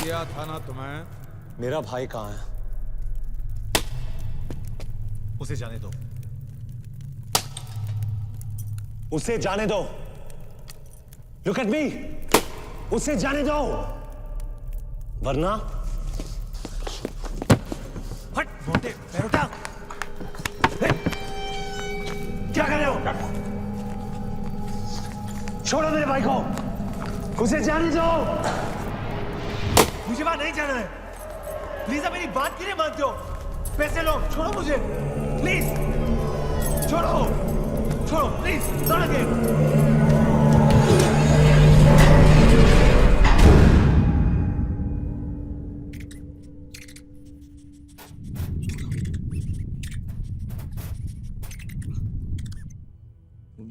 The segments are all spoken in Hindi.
दिया था ना तुम्हें। मेरा भाई कहाँ है? उसे जाने दो। उसे जाने दो। Look at me. उसे जाने दो, वरना हट मोटे, पैर उठा। क्या कर रहे हो? छोड़ो मेरे भाई को। उसे जाने दो। मुझे वहां नहीं जाना है। प्लीज, आप मेरी बात क्यों नहीं मानते हो? पैसे लो, छोड़ो मुझे प्लीज। छोड़ो छोड़ो प्लीज, नॉट अगेन।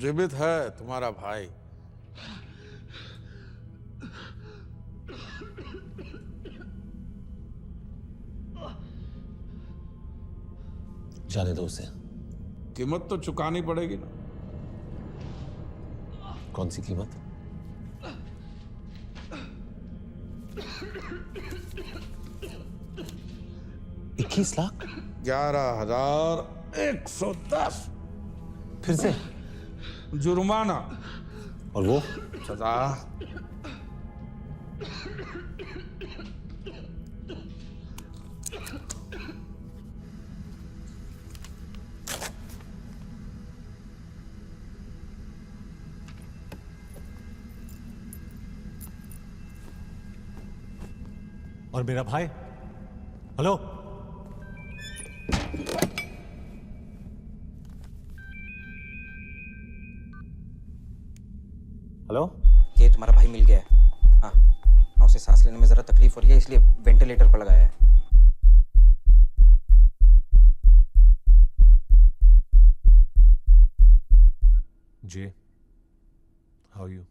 जीवित है तुम्हारा भाई। जाने दो उसे। कीमत तो चुकानी पड़ेगी ना। कौन सी कीमत? 21 लाख? 11,110 फिर से? जुर्माना और वो? सजा। और मेरा भाई? Hello, hello? ये तुम्हारा भाई मिल गया है। हाँ, उसे सांस लेने में जरा तकलीफ हो रही है, इसलिए वेंटिलेटर पर लगाया है। जी, हाउ यू?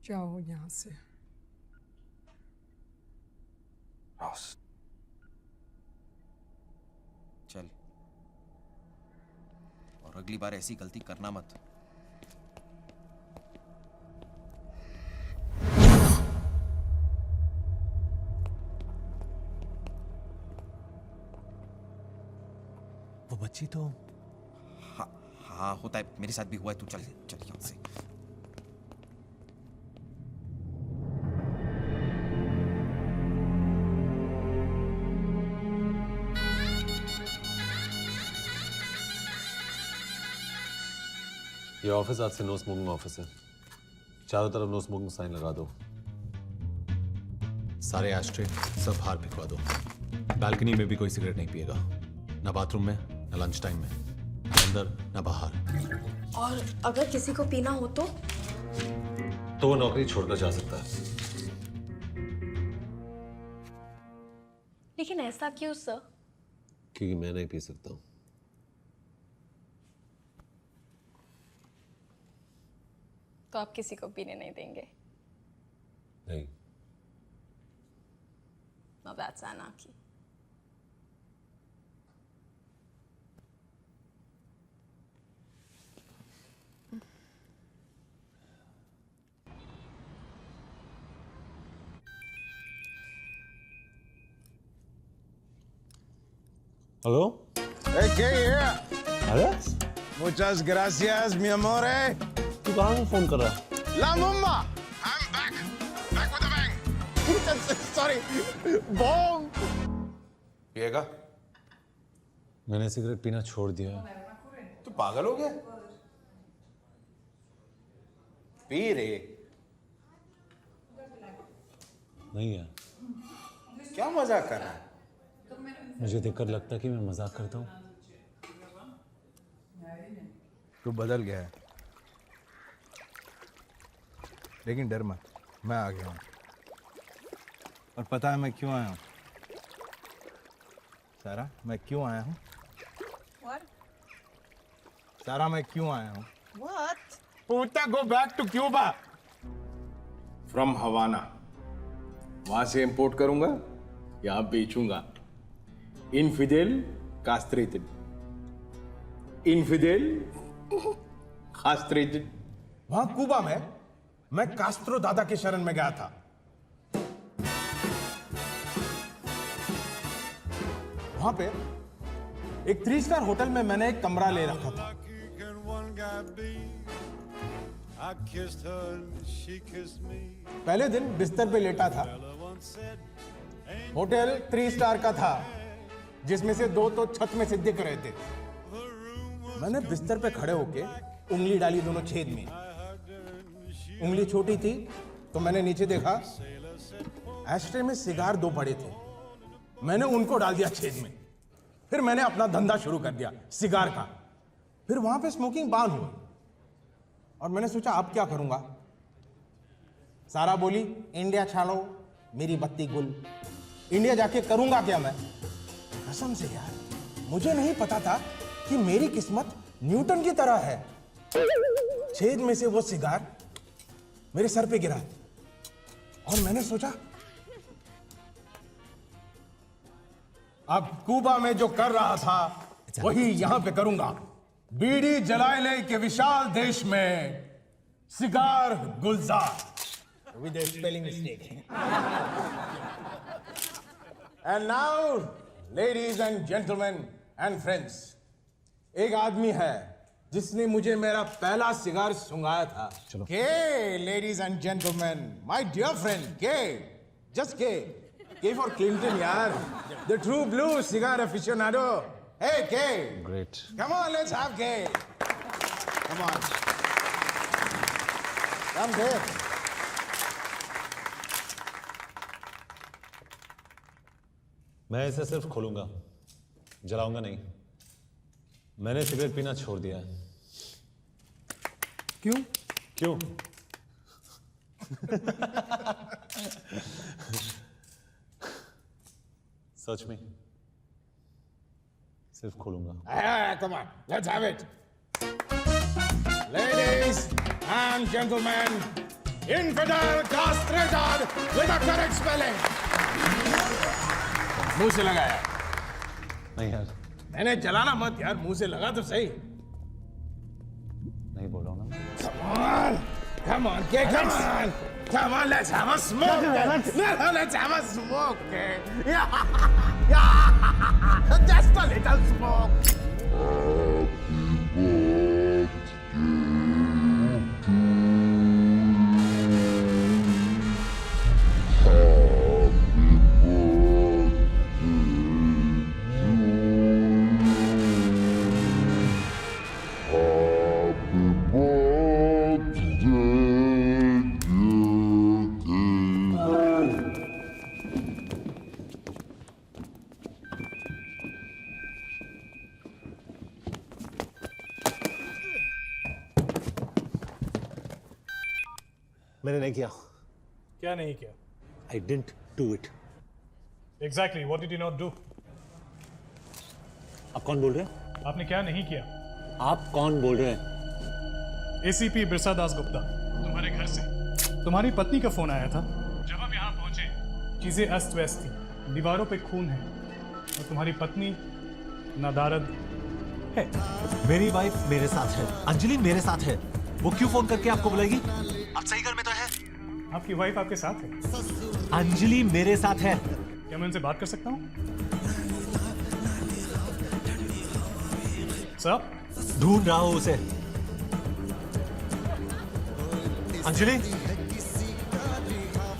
जाओ यहाँ से। चल, और अगली बार ऐसी गलती करना मत। वो बच्ची तो हाँ हाँ, होता है, मेरे साथ भी हुआ है। तू चल चल यहाँ से। ये ऑफिस आज से नो स्मोकिंग ऑफिस है। चारों तरफ नो स्मोकिंग साइन लगा दो। सारे एस्ट्रे सब बाहर फेंकवा दो। बालकनी में भी कोई सिगरेट नहीं पिएगा, ना बाथरूम में, ना लंच टाइम में, ना अंदर ना बाहर। और अगर किसी को पीना हो तो वो नौकरी छोड़कर जा सकता है। लेकिन ऐसा क्यों सर? क्योंकि मैं नहीं पी सकता हूँ। तो आप किसी को पीने नहीं देंगे? नहीं। Now that's anarchy. हेलो? अरे Muchas gracias, mi amore. तू कहाँ से फोन कर रहा है? La mumma. I'm back. Back with a bang. Sorry. Bong. पिएगा? मैंने सिगरेट पीना छोड़ दिया है। तू पागल हो गया? पी रे। नहीं यार, क्या मजाक कर रहा है? मुझे देखकर लगता है कि मैं मजाक करता हूँ। तू बदल गया है, लेकिन डर मत, मैं आ गया हूँ। और पता है मैं क्यों आया हूँ? सारा, मैं क्यों आया हूँ? What? सारा, मैं क्यों आया हूँ? What? पूछता, go back to Cuba from Havana. वहां से इंपोर्ट करूंगा, यहाँ बेचूंगा। Infidel castrated. Infidel, castrated. वहां क्यूबा में मैं कास्ट्रो दादा के शरण में गया था। वहां पे एक 3 स्टार होटल में मैंने एक कमरा ले रखा था। पहले दिन बिस्तर पे लेटा था। होटल 3 स्टार का था, जिसमें से 2 तो छत में से दिख रहे थे। मैंने बिस्तर पे खड़े होके उंगली डाली दोनों छेद में। उंगली छोटी थी तो मैंने नीचे देखा, एस्ट्रे में सिगार 2 पड़े थे। मैंने उनको डाल दिया छेद में। फिर मैंने अपना धंधा शुरू कर दिया सिगार का। फिर वहां पे स्मोकिंग बान हुई और मैंने सोचा अब क्या करूंगा। सारा बोली इंडिया छाड़ो मेरी बत्ती गुल। इंडिया जाके करूंगा क्या मैं? कसम से यार, मुझे नहीं पता था कि मेरी किस्मत न्यूटन की तरह है। छेद में से वो सिगार मेरे सर पे गिरा और मैंने सोचा अब क्यूबा में जो कर रहा था वही यहां पे करूंगा। बीड़ी जलाए ले के विशाल देश में cigar Gulzar with A spelling mistake. And now ladies and gentleman and friends, एक आदमी है जिसने मुझे मेरा पहला सिगार सुंघाया था। Kay ladies and gentlemen, my dear friend Kay, just Kay for Clinton यार, the true blue cigar aficionado. Hey, Kay. Great. Come on, let's have Kay. Come on. Come Kay. मैं इसे सिर्फ खोलूंगा, जलाऊंगा नहीं। मैंने सिगरेट पीना छोड़ दिया है। क्यों? क्यों? सच में सिर्फ खोलूंगा। Come on, let's have it. Ladies and gentlemen, infidel castrated with a correct spelling. मुंह से लगाया। नहीं यार, मैंने जलाना मत यार, मुंह से लगा तो सही। नहीं बोल रहा हूँ ना। Come on, Kay, come on. Come on, let's have a smoke. Let's have a smoke, Kay. Just a little smoke. मैंने नहीं किया। क्या नहीं किया? I didn't do it. Exactly, what did you not do? आप कौन बोल रहे हैं? आपने क्या नहीं किया? आप कौन बोल रहे हैं? एसीपी बिरसा दास गुप्ता, तुम्हारे घर से तुम्हारी पत्नी का फोन आया था। जब हम यहाँ पहुंचे चीजें अस्त व्यस्त थी, दीवारों पे खून है और तुम्हारी पत्नी नादारद है। मेरी वाइफ मेरे साथ है, अंजलि मेरे साथ है। वो क्यों फोन करके आपको बुलाएगी? आप सही घर में तो है। आपकी वाइफ आपके साथ है? अंजलि मेरे साथ है। क्या मैं उनसे बात कर सकता हूँ? सर, ढूंढ रहा हूं उसे। अंजलि,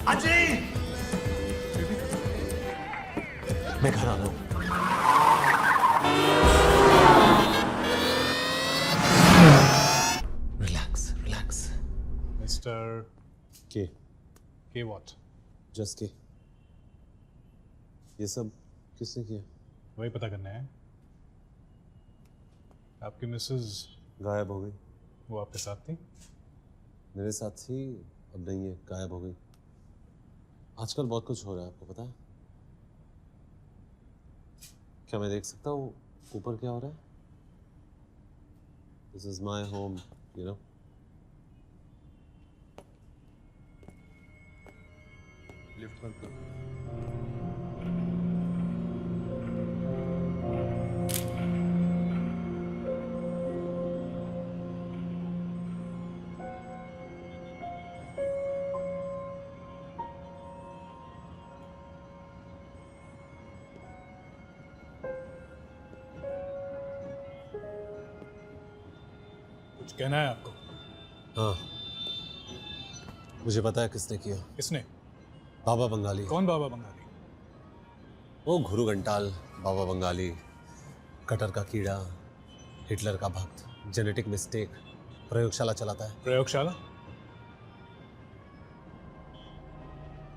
अंजलि, मैं घर आ रहा हूं। Relax relax. मिस्टर के व्हाट? जस्ट के। ये सब किसने किया? वही पता करना है। आपकी मिसेज गायब हो गई। वो आपके साथ थी? मेरे साथ थी, अब नहीं है, गायब हो गई। आजकल बहुत कुछ हो रहा है, आपको पता है? क्या मैं देख सकता हूँ ऊपर क्या हो रहा है? This is my home, you know. Lift मत करो। कुछ कहना है आपको? हाँ, मुझे पता है किसने किया। किसने? बाबा बंगाली। कौन बाबा बंगाली? वो गुरु घंटाल बाबा बंगाली, कटर का कीड़ा, हिटलर का भक्त, जेनेटिक मिस्टेक, प्रयोगशाला चलाता है। प्रयोगशाला?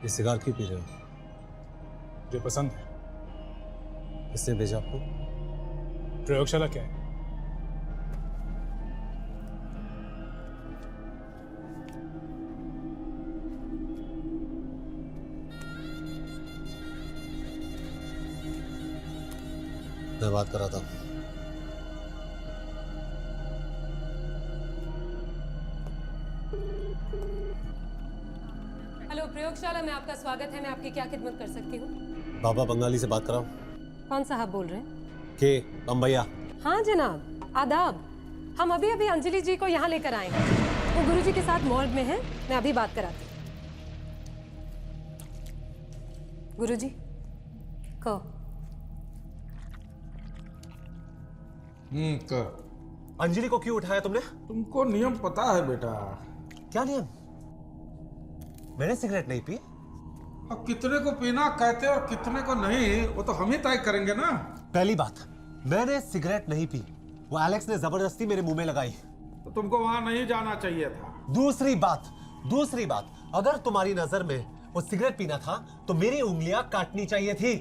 ये सिगार क्यों पी रहे हो? जो पसंद है। किसने भेजा आपको? प्रयोगशाला क्या है? मैं बात कर रहा था। हेलो प्रयोगशाला में आपका स्वागत है। मैं आपकी क्या खिदमत कर सकती हूँ? बाबा बंगाली से बात कराओ। कौन साहब बोल रहे हैं? के बम्बैया। हाँ जनाब, आदाब। हम अभी अभी अंजलि जी को यहाँ लेकर आए हैं। वो गुरुजी के साथ मॉर्ग में हैं। मैं अभी बात कराती हूँ। गुरुजी कहो। अंजलि को क्यों उठाया तुमने? तुमको नियम पता है बेटा। क्या नियम? मैंने सिगरेट नहीं पी। अब कितने को पीना कहते और कितने को नहीं, वो तो हम ही तय करेंगे ना। पहली बात, मैंने सिगरेट नहीं पी। वो एलेक्स ने जबरदस्ती मेरे मुंह में लगाई। तो तुमको वहां नहीं जाना चाहिए था। दूसरी बात, अगर तुम्हारी नजर में वो सिगरेट पीना था तो मेरी उंगलियां काटनी चाहिए थी,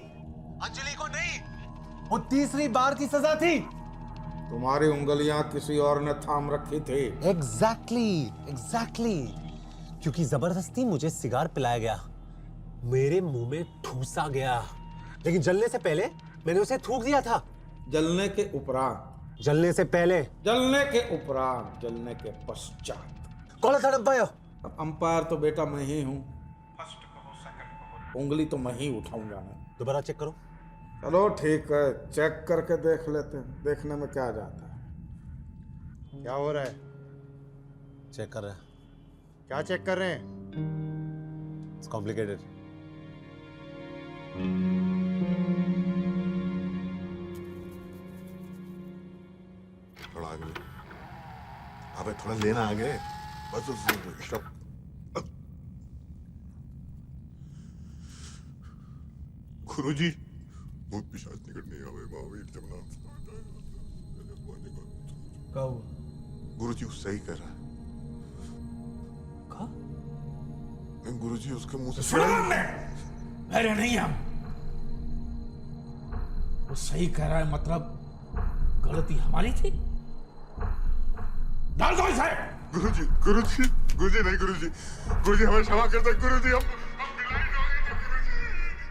अंजलि को नहीं। वो तीसरी बार की सजा थी। तुम्हारी उंगलियां किसी और ने थाम रखी थी। एग्जैक्टली। क्योंकि जबरदस्ती मुझे सिगार पिलाया गया, मेरे मुंह में ठूसा गया, लेकिन जलने से पहले मैंने उसे थूक दिया था। जलने के उपरांत, जलने से पहले, जलने के उपरांत, जलने के पश्चात। कौन था अंपायर? अब अंपायर तो बेटा मैं ही हूँ। फर्स्ट कहो, सेकंड कहो, उंगली तो मैं ही उठाऊंगा ना। दोबारा चेक करो। चलो ठीक है, चेक करके देख लेते हैं। देखने में क्या जाता है। क्या हो रहा है? चेक कर रहे हैं। क्या चेक कर रहे हैं? It's complicated. थोड़ा आगे ले। अबे थोड़ा लेना आगे। Bus stop. गुरुजी, भूत पिशाच निकट नहीं आवे। महावीर जब नाम क्या हुआ? गुरुजी वो सही कर रहा है। गुरुजी उसके मुंह से अरे नहीं, हम वो सही कह रहा है मतलब गलती हमारी थी। डाल दो इसे। गुरुजी नहीं गुरुजी हमें क्षमा कर दे गुरुजी। हम